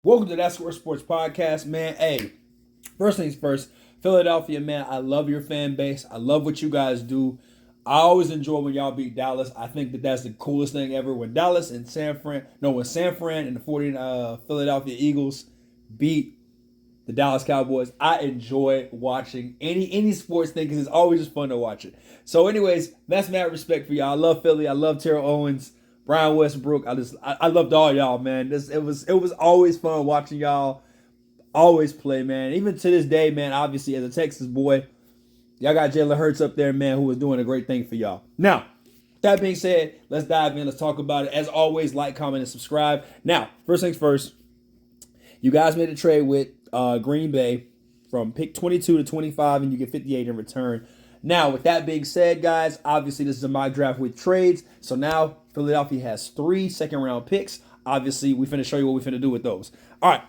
Welcome to That Score Sports Podcast, man. Hey, first things first, Philadelphia, man, I love your fan base. I love what you guys do. I always enjoy when y'all beat Dallas. I think that that's the coolest thing ever. When Dallas and when San Fran and the Philadelphia Eagles beat the Dallas Cowboys, I enjoy watching any sports thing because it's always just fun to watch it. So, anyways, that's mad respect for y'all. I love Philly. I love Terrell Owens, Brian Westbrook. I loved all y'all, man. It was always fun watching y'all always play, man. Even to this day, man. Obviously, as a Texas boy, y'all got Jalen Hurts up there, man, who was doing a great thing for y'all. Now, that being said, let's dive in. Let's talk about it. As always, like, comment, and subscribe. Now, first things first, you guys made a trade with Green Bay from pick 22 to 25, and you get 58 in return. Now, with that being said, guys, obviously this is a mock draft with trades. So now Philadelphia has 3 second-round picks. Obviously, we finna show you what we finna do with those. All right,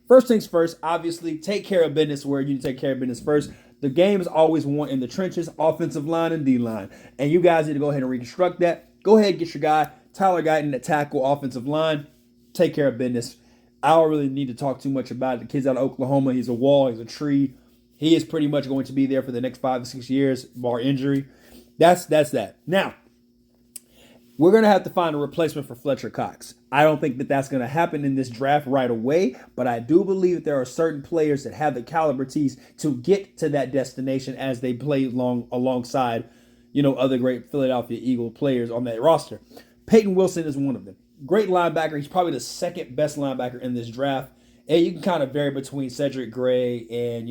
first things first, obviously, take care of business where you need to take care of business first. The game is always won in the trenches, offensive line and D-line. And you guys need to go ahead and reconstruct that. Go ahead and get your guy, Tyler Guyton, at tackle, offensive line. Take care of business. I don't really need to talk too much about it. The kid's out of Oklahoma. He's a wall. He's a tree. He is pretty much going to be there for the next 5 to 6 years, bar injury. That's that. Now, we're going to have to find a replacement for Fletcher Cox. I don't think that that's going to happen in this draft right away, but I do believe that there are certain players that have the caliberties to get to that destination as they play alongside, other great Philadelphia Eagle players on that roster. Peyton Wilson is one of them. Great linebacker. He's probably the second best linebacker in this draft. And you can kind of vary between Cedric Gray and,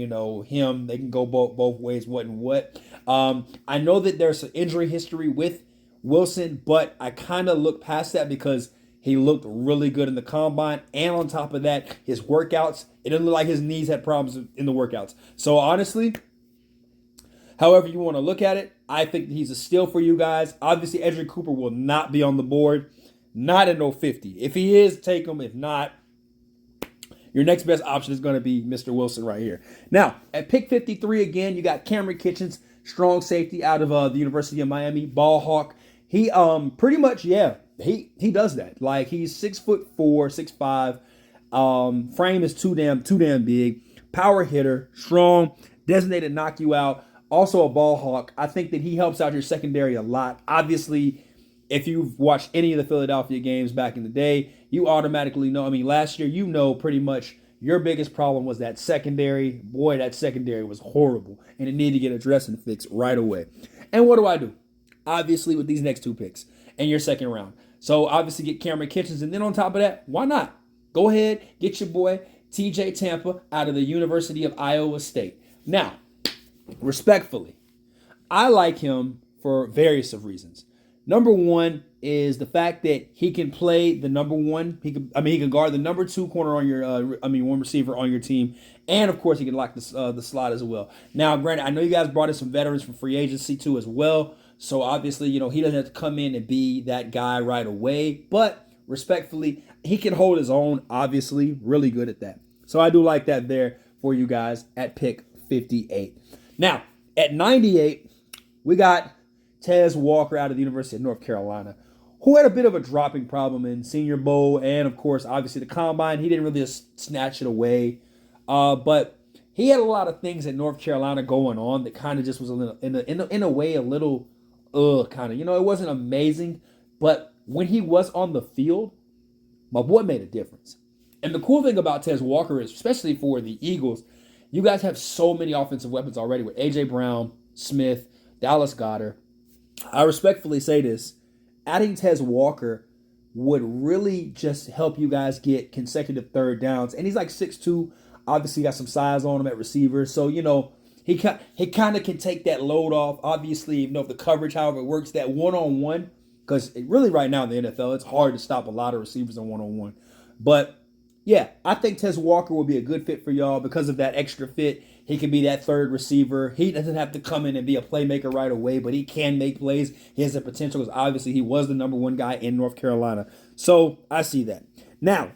him. They can go both ways, what and what. I know that there's an injury history with Wilson, but I kind of look past that because he looked really good in the combine. And on top of that, his workouts, it didn't look like his knees had problems in the workouts. So honestly, however you want to look at it, I think he's a steal for you guys. Obviously, Edgerrin Cooper will not be on the board. Not at no 50. If he is, take him. If not, your next best option is going to be Mr. Wilson right here. Now, at pick 53 again, you got Cameron Kitchens, strong safety out of the University of Miami, ball hawk. He pretty much, he does that. Like, he's 6'4", 6'5". Frame is too damn big. Power hitter, strong, designated knock you out. Also a ball hawk. I think that he helps out your secondary a lot. Obviously, if you've watched any of the Philadelphia games back in the day, you automatically know. I mean, last year, pretty much your biggest problem was that secondary. Boy, that secondary was horrible, and it needed to get addressed and fixed right away. And what do? Obviously, with these next 2 picks in your second round. So, obviously, get Cameron Kitchens, and then on top of that, why not? Go ahead, get your boy TJ Tampa out of the University of Iowa State. Now, respectfully, I like him for various of reasons. Number one is the fact that he can play the number one. He can guard the number 2 corner on your. One receiver on your team, and of course he can lock the slot as well. Now, granted, I know you guys brought in some veterans from free agency too as well. So obviously, he doesn't have to come in and be that guy right away. But respectfully, he can hold his own. Obviously, really good at that. So I do like that there for you guys at pick 58. Now at 98, we got Tez Walker out of the University of North Carolina, who had a bit of a dropping problem in Senior Bowl and, of course, obviously the Combine. He didn't really just snatch it away. But he had a lot of things at North Carolina going on that kind of just was in a way a little, kind of. It wasn't amazing. But when he was on the field, my boy made a difference. And the cool thing about Tez Walker is, especially for the Eagles, you guys have so many offensive weapons already with A.J. Brown, Smith, Dallas Goedert. I respectfully say this, adding Tez Walker would really just help you guys get consecutive third downs. And he's like 6'2", obviously got some size on him at receiver. So, he kind of can take that load off. Obviously, if the coverage, however it works, that one-on-one, because really right now in the NFL, it's hard to stop a lot of receivers in one-on-one. But, yeah, I think Tez Walker will be a good fit for y'all because of that extra fit. He can be that third receiver. He doesn't have to come in and be a playmaker right away, but he can make plays. He has the potential because obviously he was the number 1 guy in North Carolina. So I see that. Now,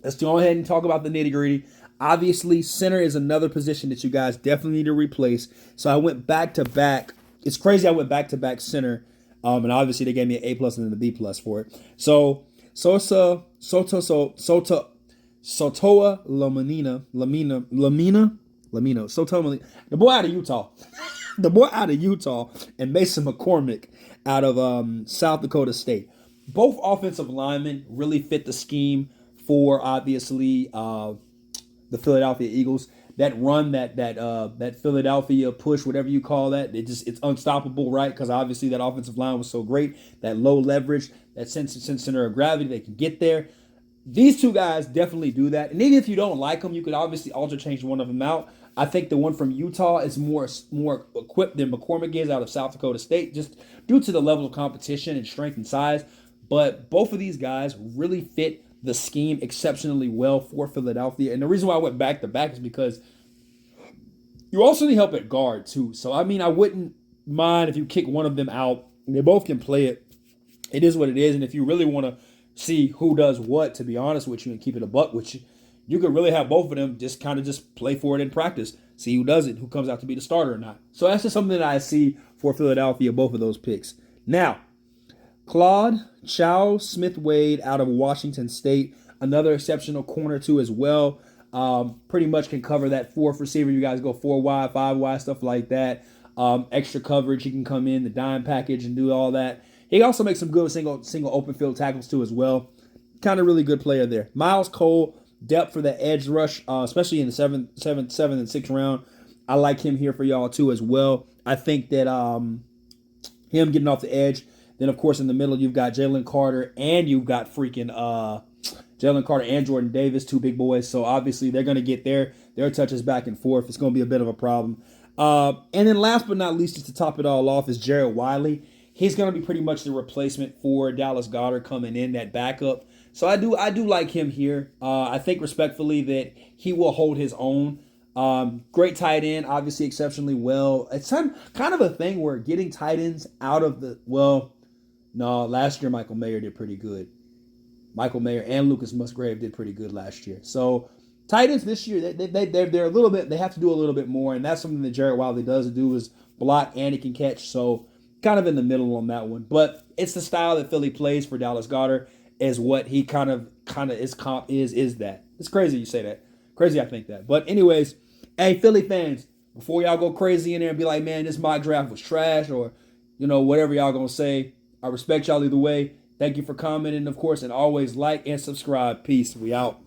let's go ahead and talk about the nitty-gritty. Obviously, center is another position that you guys definitely need to replace. So I went back-to-back. It's crazy I went back-to-back center, and obviously they gave me an A+ and then a B+ for it. So Sotoa Lamina. Sotoa Lamina. The boy out of Utah. The boy out of Utah, and Mason McCormick out of South Dakota State. Both offensive linemen really fit the scheme for obviously the Philadelphia Eagles. That run, that Philadelphia push, whatever you call that, it's unstoppable, right? Because obviously that offensive line was so great. That low leverage, that center of gravity, they can get there. These two guys definitely do that. And even if you don't like them, you could obviously alter change one of them out. I think the one from Utah is more equipped than McCormick is out of South Dakota State, just due to the level of competition and strength and size. But both of these guys really fit the scheme exceptionally well for Philadelphia. And the reason why I went back to back is because you also need help at guard too. So I mean, I wouldn't mind if you kick one of them out. They both can play it. It is what it is. And if you really want to see who does what, to be honest with you, and keep it a buck with you, you could really have both of them just play for it in practice. See who does it, who comes out to be the starter or not. So that's just something that I see for Philadelphia, both of those picks. Now, Claude Chow Smith-Wade out of Washington State, another exceptional corner too as well. Pretty much can cover that fourth receiver. You guys go 4 wide, 5 wide, stuff like that. Extra coverage. He can come in the dime package and do all that. He also makes some good single open field tackles too as well. Kind of really good player there. Miles Cole, depth for the edge rush, especially in the 7th and 6th round. I like him here for y'all too as well. I think that him getting off the edge. Then, of course, in the middle, you've got Jalen Carter and you've got freaking Jalen Carter and Jordan Davis, two big boys. So, obviously, they're going to get their touches back and forth. It's going to be a bit of a problem. And then last but not least, just to top it all off, is Jared Wiley. He's going to be pretty much the replacement for Dallas Goedert coming in, that backup. So, I do like him here. I think respectfully that he will hold his own. Great tight end, obviously exceptionally well. It's kind of a thing where getting tight ends out of the, no, last year Michael Mayer did pretty good. Michael Mayer and Lucas Musgrave did pretty good last year. So tight ends this year, they're a little bit, they have to do a little bit more, and that's something that Jared Wiley does do is block and he can catch. So kind of in the middle on that one. But it's the style that Philly plays for Dallas Goedert is what he kind of is that. It's crazy you say that. Crazy I think that. But anyways, hey Philly fans, before y'all go crazy in there and be like, man, this mock draft was trash or, whatever y'all gonna say, I respect y'all either way. Thank you for commenting, of course, and always like and subscribe. Peace. We out.